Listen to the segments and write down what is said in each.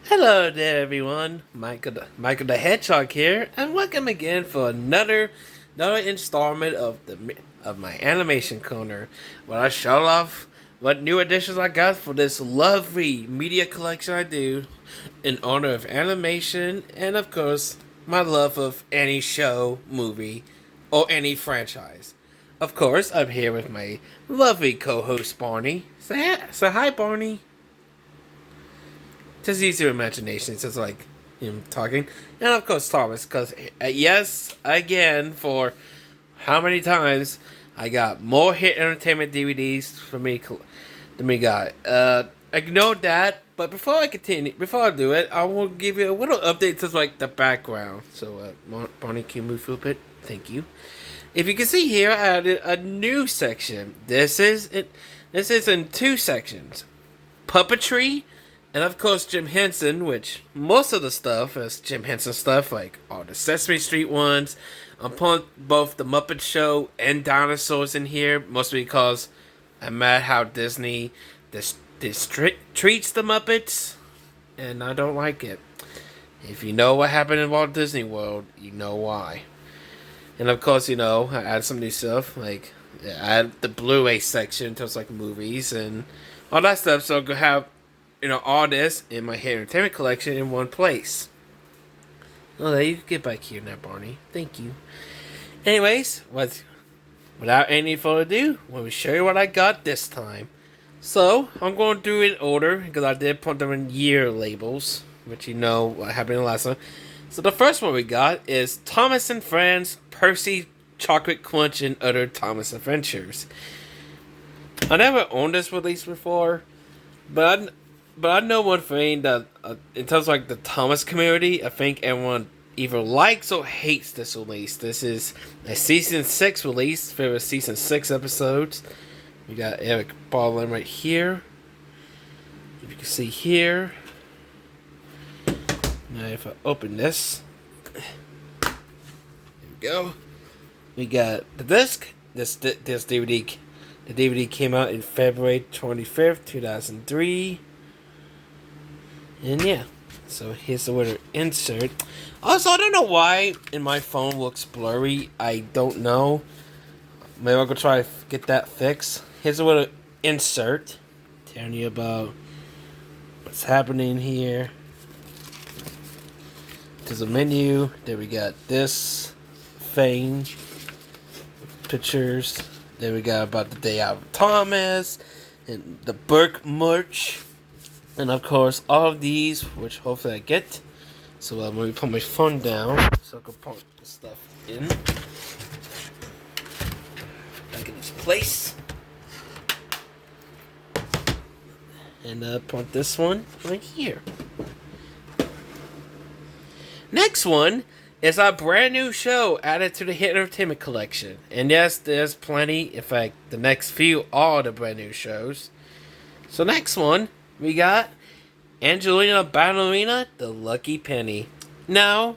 Hello there, everyone. Michael the Hedgehog here, and welcome again for another installment of my animation corner, where I show off what new additions I got for this lovely media collection I do in honor of animation and, of course, my love of any show, movie, or any franchise. Of course, I'm here with my lovely co-host Barney. Say hi, Barney. Just use your imagination. It's just like him talking. And of course, Thomas, because yes, again, for how many times I got more hit entertainment DVDs for me than we got. Ignore that. But before I do it, I will give you a little update to like the background. So, Barney, can you move a bit? Thank you. If you can see here, I added a new section. This is it. This is in two sections: puppetry. And of course, Jim Henson, which most of the stuff is Jim Henson stuff, like all the Sesame Street ones. I'm putting both the Muppet Show and dinosaurs in here, mostly because I'm mad how Disney treats the Muppets, and I don't like it. If you know what happened in Walt Disney World, you know why. And of course, I add some new stuff, like I add the Blu-ray section, just like movies and all that stuff, so I could have all this in my hair entertainment collection in one place. Oh, there you can get back here now, Barney. Thank you. Anyways, without any further ado, let me show you what I got this time. So, I'm going to do it in order, because I did put them in year labels, which what happened in the last one. So, the first one we got is Thomas and Friends, Percy, Chocolate Crunch, and Other Thomas Adventures. I never owned this release before, but I know one thing that in terms of like the Thomas community, I think everyone either likes or hates this release. This is a season 6 release for season 6 episodes. We got Eric Baldwin right here. If you can see here. Now if I open this, there we go. We got the disc. This DVD. The DVD came out in February 25th, 2003. And yeah, so here's the little insert. Also, I don't know why in my phone looks blurry. I don't know. Maybe I'll go try to get that fixed. Here's a little insert telling you about what's happening here. There's a menu. Then we got this thing, pictures. Then we got about the day out of Thomas and the Burke merch. And of course, all of these, which hopefully I get. So I'm going to put my phone down so I can put the stuff in. Back in its place. And put this one right here. Next one is our brand new show added to the Hit Entertainment Collection. And yes, there's plenty. In fact, the next few are the brand new shows. So next one, we got Angelina Ballerina, The Lucky Penny. Now,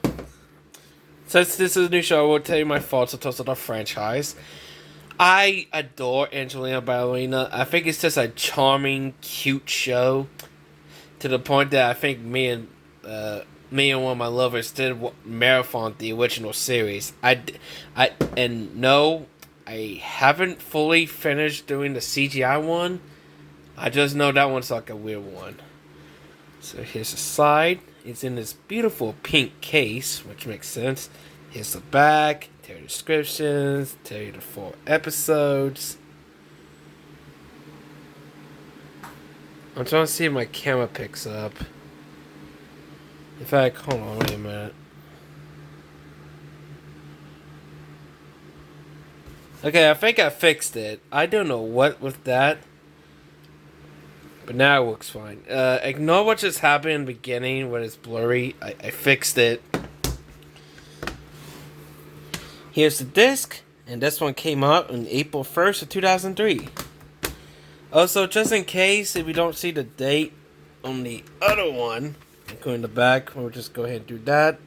since this is a new show, I will tell you my thoughts in terms of the franchise. I adore Angelina Ballerina. I think it's just a charming, cute show. To the point that I think me and one of my lovers did marathon the original series. I haven't fully finished doing the CGI one. I just know that one's like a weird one. So here's the side. It's in this beautiful pink case, which makes sense. Here's the back. Tell you the descriptions. Tell you the 4 episodes. I'm trying to see if my camera picks up. In fact, hold on, wait a minute. Okay, I think I fixed it. I don't know what with that. But now it looks fine. Ignore what just happened in the beginning when it's blurry. I fixed it. Here's the disc. And this one came out on April 1st of 2003. Also, just in case if we don't see the date on the other one, including the back, we'll just go ahead and do that.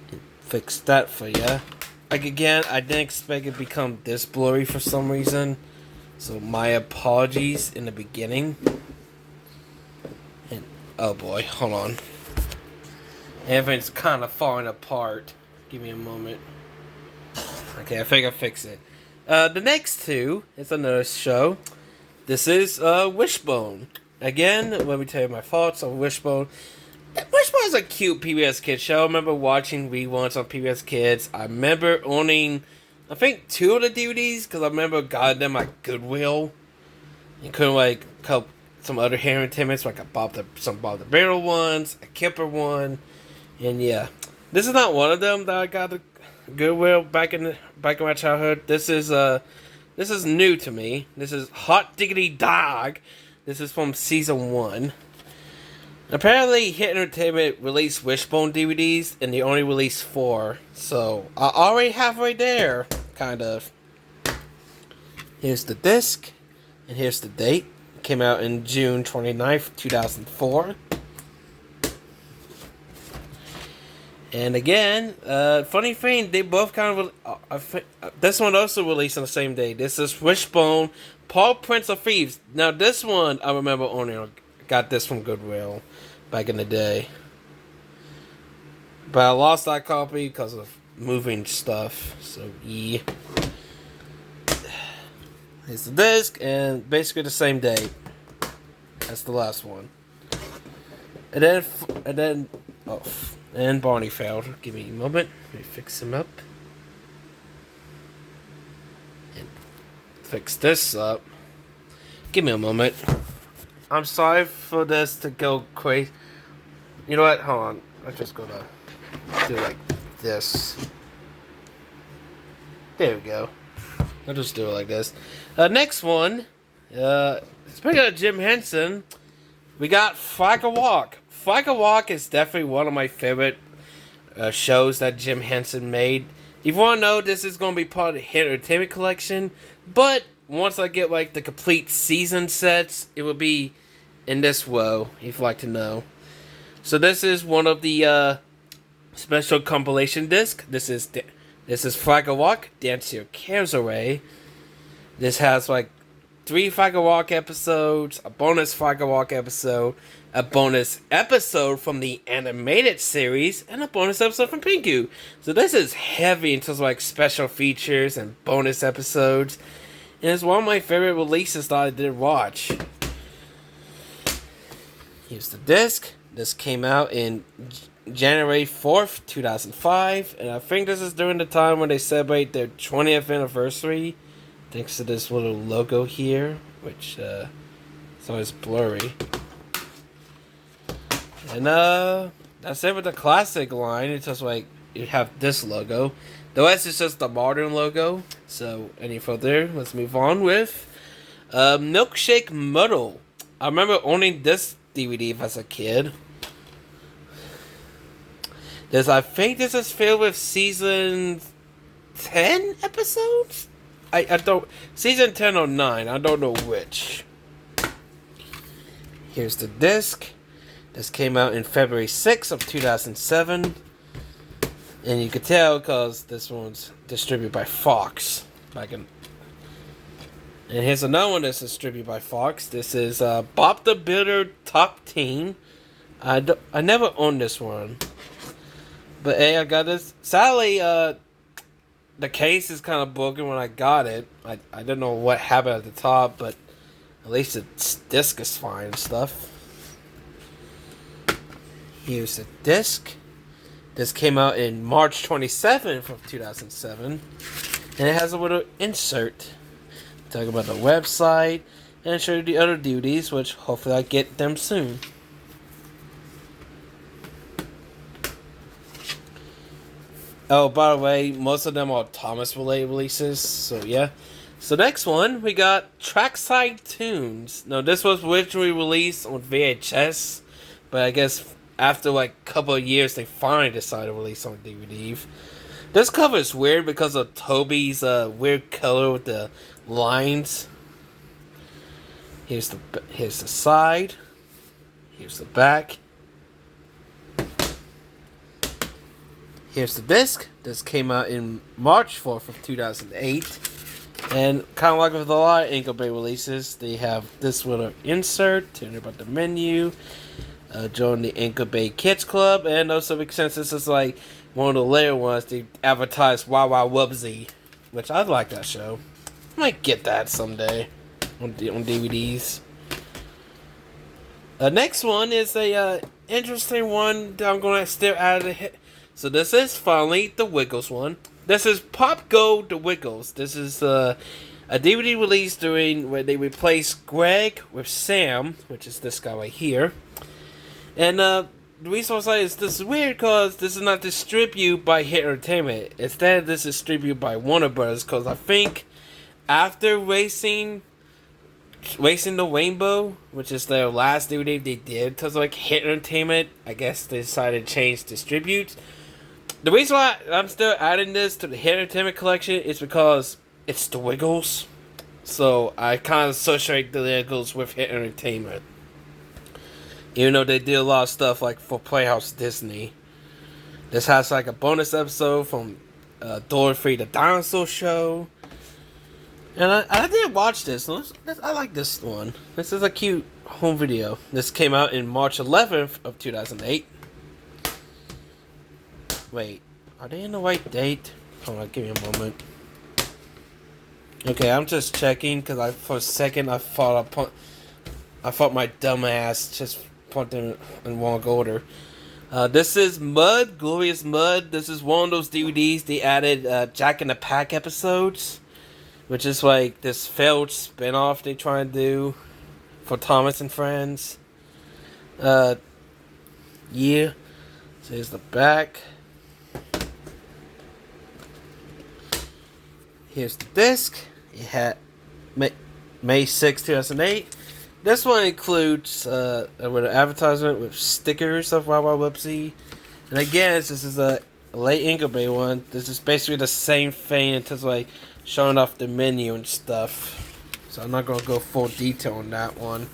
And fix that for you. Like again, I didn't expect it to become this blurry for some reason. So my apologies in the beginning. And Oh boy, hold on. Everything's kind of falling apart. Give me a moment. Okay, I think I fixed it. The next two is another show. This is Wishbone. Again, let me tell you my thoughts on Wishbone. Wishbone is a cute PBS Kids show. I remember watching reruns on PBS Kids. I remember owning, I think, 2 of the DVDs because I remember got them at Goodwill. You couldn't like some other hair entertainments, like some Bob the Builder ones, a Kipper one, and yeah, this is not one of them that I got at Goodwill back in my childhood. This is new to me. This is Hot Diggity Dog. This is from season 1. Apparently, Hit Entertainment released Wishbone DVDs, and they only released 4. So, already halfway there, kind of. Here's the disc, and here's the date. It came out in June 29th, 2004. And again, funny thing, they both kind of... this one also released on the same day. This is Wishbone, Paw Prince of Thieves. Now, this one, I remember owning. Got this from Goodwill back in the day. But I lost that copy because of moving stuff. So, yeah. Here's the disc, and basically the same date. That's the last one. And Barney failed. Give me a moment. Let me fix him up. And fix this up. Give me a moment. I'm sorry for this to go crazy. You know what? Hold on. I'm just gonna do like this. There we go. I'll just do it like this. Next one. Speaking of Jim Henson, we got Fraggle Rock. Fraggle Rock is definitely one of my favorite shows that Jim Henson made. If you want to know, this is going to be part of the Hit Entertainment Collection. But once I get like the complete season sets, it will be in this row, if you'd like to know. So this is one of the special compilation discs. This is Fraggle Rock, Dance Your Cares Away. This has like 3 Fraggle Rock episodes, a bonus Fraggle Rock episode, a bonus episode from the animated series, and a bonus episode from Pinku. So this is heavy in terms of like special features and bonus episodes. And it's one of my favorite releases that I did watch. Here's the disc. This came out in January 4th, 2005. And I think this is during the time when they celebrate their 20th anniversary. Thanks to this little logo here, which is always blurry. And that's it with the classic line. It's just like you have this logo. The rest is just the modern logo. So, any further, let's move on with Milkshake Muddle. I remember owning this DVD as a kid. I think this is filled with season 10 episodes? I don't... Season 10 or 9. I don't know which. Here's the disc. This came out in February 6th of 2007. And you can tell because this one's distributed by Fox. And here's another one that's distributed by Fox. This is Bob the Builder Top Team. I never owned this one. But hey, I got this. Sadly, the case is kind of broken when I got it. I don't know what happened at the top, but at least the disc is fine and stuff. Here's the disc. This came out in March 27th of 2007. And it has a little insert. Talking about the website. And show you the other DVDs, which hopefully I get them soon. Oh, by the way, most of them are Thomas related releases. So yeah. So next one, we got Trackside Tunes. Now this was originally released on VHS. But I guess after like a couple of years, they finally decided to release on DVD. This cover is weird because of Toby's weird color with the lines. Here's the side. Here's the back. Here's the disc. This came out in March 4th of 2008. And kind of like with a lot of Anchor Bay releases, they have this little insert, telling you about the menu. join the Anchor Bay Kids Club, and also because since this is like one of the later ones, they advertise Wow Wow Wubsy, which I like that show. I might get that someday on DVDs. Next one is a interesting one that I'm gonna still add a hit. So this is finally the Wiggles one. This is Pop Go the Wiggles. This is a DVD release during where they replaced Greg with Sam, which is this guy right here. And the reason why is this is weird because this is not distributed by Hit Entertainment. Instead, this is distributed by Warner Bros. Because I think after Racing the Rainbow, which is their last DVD they did, because like Hit Entertainment, I guess they decided to change distribute. The reason why I'm still adding this to the Hit Entertainment collection is because it's the Wiggles. So I kind of associate the Wiggles with Hit Entertainment. Even though they did a lot of stuff like for Playhouse Disney. This has like a bonus episode from Dorothy the Dinosaur Show. And I did watch this. I like this one. This is a cute home video. This came out in March 11th of 2008. Wait, are they in the right date? Hold on, give me a moment. Okay, I'm just checking because for a second I thought my dumb ass just put them in wrong order. This is Mud, Glorious Mud. This is one of those DVDs they added Jack in the Pack episodes, which is like this failed spinoff they try to do for Thomas and Friends. Yeah. So here's the back. Here's the disc. It had May 6, 2008. This one includes with an advertisement with stickers of Wow Wow Wubsy. And again, this is a late Anchor Bay one. This is basically the same thing in terms of like showing off the menu and stuff. So I'm not going to go full detail on that one.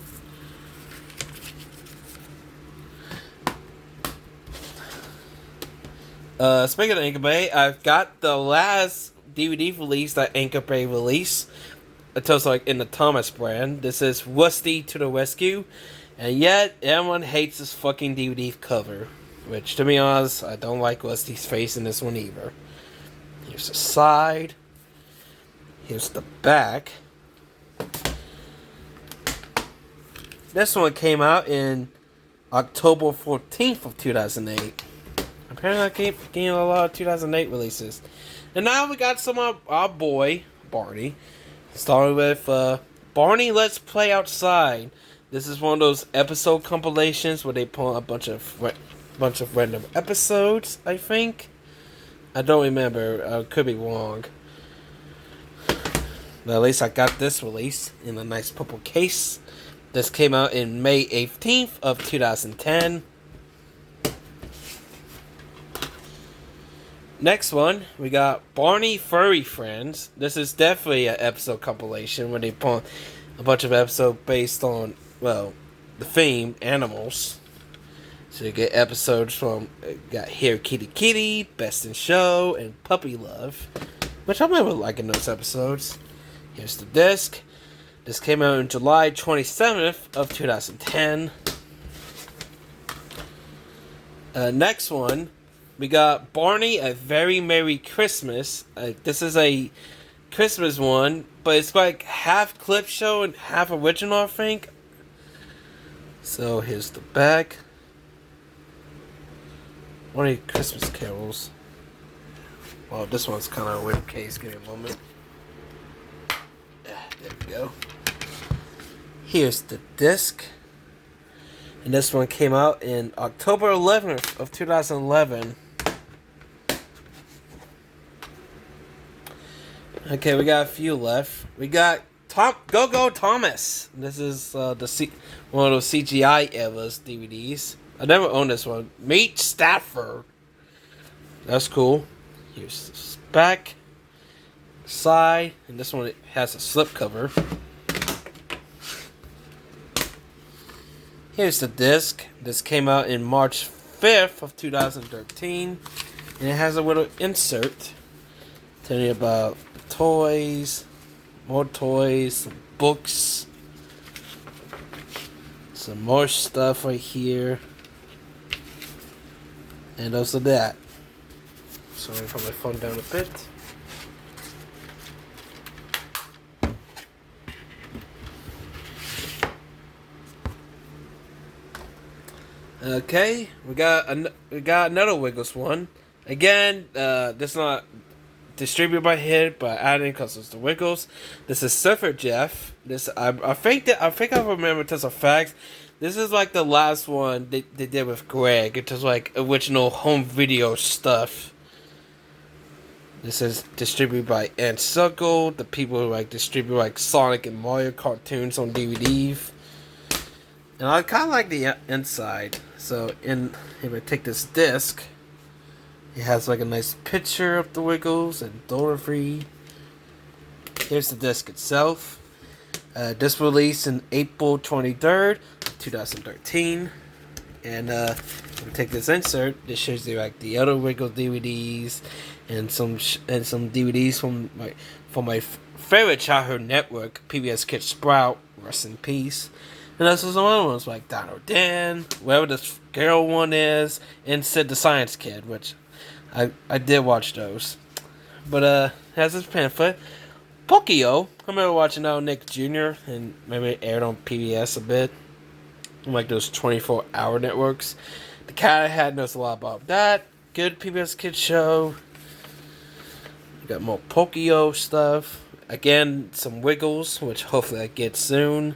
Speaking of Anchor Bay, I've got the last DVD release that Anchor Bay released. It tells like in the Thomas brand. This is Rusty to the Rescue. And yet, everyone hates this fucking DVD cover. Which, to be honest, I don't like Rusty's face in this one either. Here's the side. Here's the back. This one came out in October 14th of 2008. Apparently I keep getting a lot of 2008 releases. And now we got some of our boy, Barney. Starting with Barney Let's Play Outside. This is one of those episode compilations where they pull a bunch of random episodes, I think. I don't remember. I could be wrong. But at least I got this release in a nice purple case. This came out in May 18th of 2010. Next one, we got Barney Furry Friends. This is definitely an episode compilation where they put a bunch of episodes based on, well, the theme, animals. So you get episodes from, got Here Kitty Kitty, Best in Show, and Puppy Love. Which I remember liking those episodes. Here's the disc. This came out on July 27th of 2010. Next one. We got Barney, A Very Merry Christmas. This is a Christmas one, but it's like half clip show and half original, I think. So here's the back. Barney Christmas Carols. Well, this one's kind of a weird case. Give me a moment. There we go. Here's the disc. And this one came out in October 11th of 2011. Okay, we got a few left. We got Go Thomas. This is one of those CGI eras DVDs. I never owned this one. Meet Stafford. That's cool. Here's the back, side, and this one has a slipcover. Here's the disc. This came out in March 5th of 2013. And it has a little insert telling you about toys, more toys, some books, some more stuff right here. And also that. So let me put my phone down a bit. Okay, we got another Wiggles one. Again, this not distributed by Hit, but adding because it's the Wiggles. This is Surfer Jeff. This I think I remember just a fact. This is like the last one they did with Greg. It was like original home video stuff. This is distributed by Ant Circle, the people who like distribute like Sonic and Mario cartoons on DVD. And I kind of like the inside. So if I take this disc, it has like a nice picture of the Wiggles and Dorothy. Here's the disc itself. This released in April 23rd, 2013. And if I take this insert, this shows you like the other Wiggles DVDs and some DVDs from my favorite childhood network, PBS Kids Sprout. Rest in peace. And there's some other ones like Dino Dan, whatever this girl one is, and Sid the Science Kid, which I did watch those. But has this pamphlet. Pokio, I remember watching that on Nick Jr. and maybe it aired on PBS a bit. Like those 24-hour networks. The Cat I Had knows a lot about that. Good PBS Kids show. We got more Pokio stuff. Again, some Wiggles, which hopefully I get soon.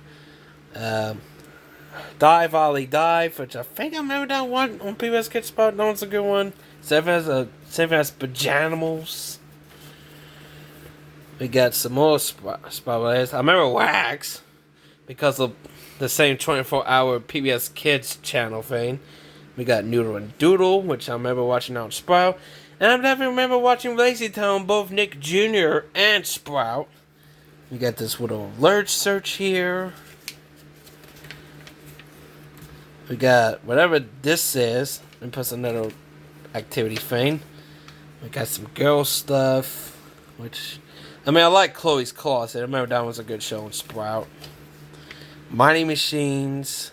Dive Ollie Dive, which I think I remember that one on PBS Kids Spot. That one's a good one. Seven has Pajanimals. We got some more spotlights. I remember Wax because of the same 24-hour PBS Kids channel thing. We got Noodle and Doodle, which I remember watching on Sprout. And I definitely remember watching Lazy Town, both Nick Jr. and Sprout. We got this little alert search here. We got whatever this is, and plus another activity thing. We got some girl stuff, which, I mean, I like Chloe's Closet. I remember that was a good show on Sprout. Mighty Machines,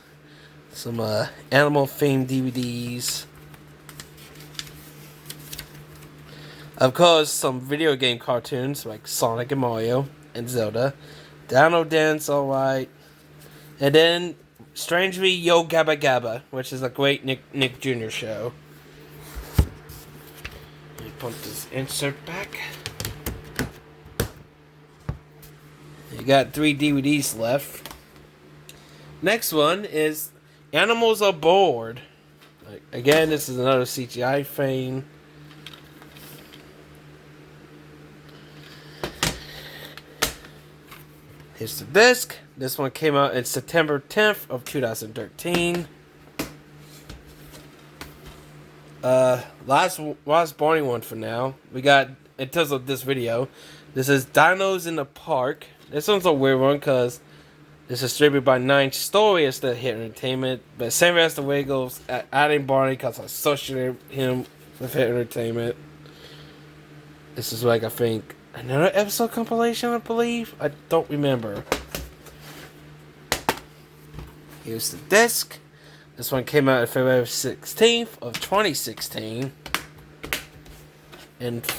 some animal themed DVDs. Of course, some video game cartoons like Sonic and Mario and Zelda. Dino Dance, alright. And then, strangely, Yo Gabba Gabba, which is a great Nick Jr. show. Let me put this insert back. You got 3 DVDs left. Next one is Animals Aboard. Again, this is another CGI thing. Here's the disc. This one came out in September 10th of 2013. Last Barney one for now. We got, in terms of this video, this is Dinos in the Park. This one's a weird one because this is distributed by 9 Story as the Hit Entertainment. But same as the Wiggles, adding Barney because I associated him with Hit Entertainment. This is like, I think, another episode compilation, I believe. I don't remember. Here's the disc. This one came out on February 16th of 2016. And the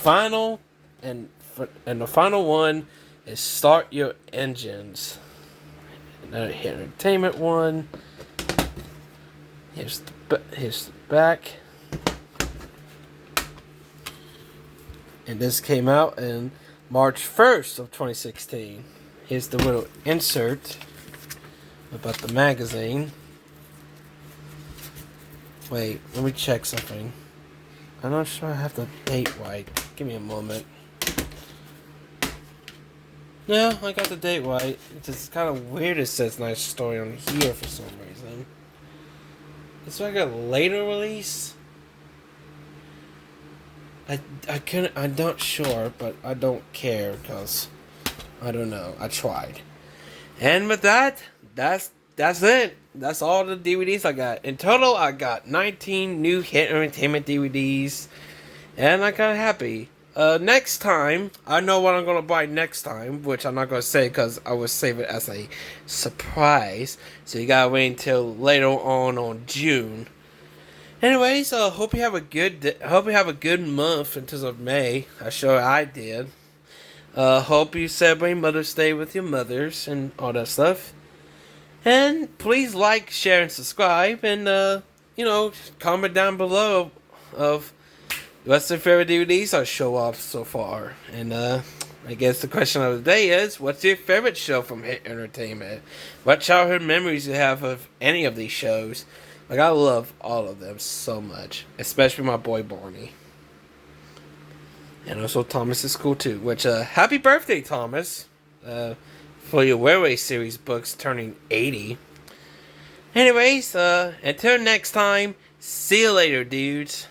final one is Start Your Engines. Another Hit Entertainment one. Here's the back. And this came out in March 1st of 2016. Here's the little insert about the magazine. Wait, let me check something. I'm not sure I have the date right. Give me a moment. Yeah, I got the date right. It's just kind of weird it says Nice Story on here for some reason. It's like a later release? I'm not sure, but I don't care because I don't know. I tried. And with that, that's it. That's all the DVDs I got. In total, I got 19 new Hit Entertainment DVDs, and I got happy. Next time, I know what I'm gonna buy next time, which I'm not gonna say because I will save it as a surprise. So you gotta wait until later on June. Anyways, hope you have a hope you have a good month in terms of May. I'm sure I did. Hope you celebrate Mother's Day with your mothers and all that stuff. And please like, share, and subscribe. And comment down below of what's your favorite DVDs I show off so far. And I guess the question of the day is, what's your favorite show from Hit Entertainment? What childhood memories you have of any of these shows? Like, I love all of them so much, especially my boy Barney. And also Thomas is cool too. Which, happy birthday, Thomas! For your Railway series books turning 80. Anyways, until next time, see you later, dudes.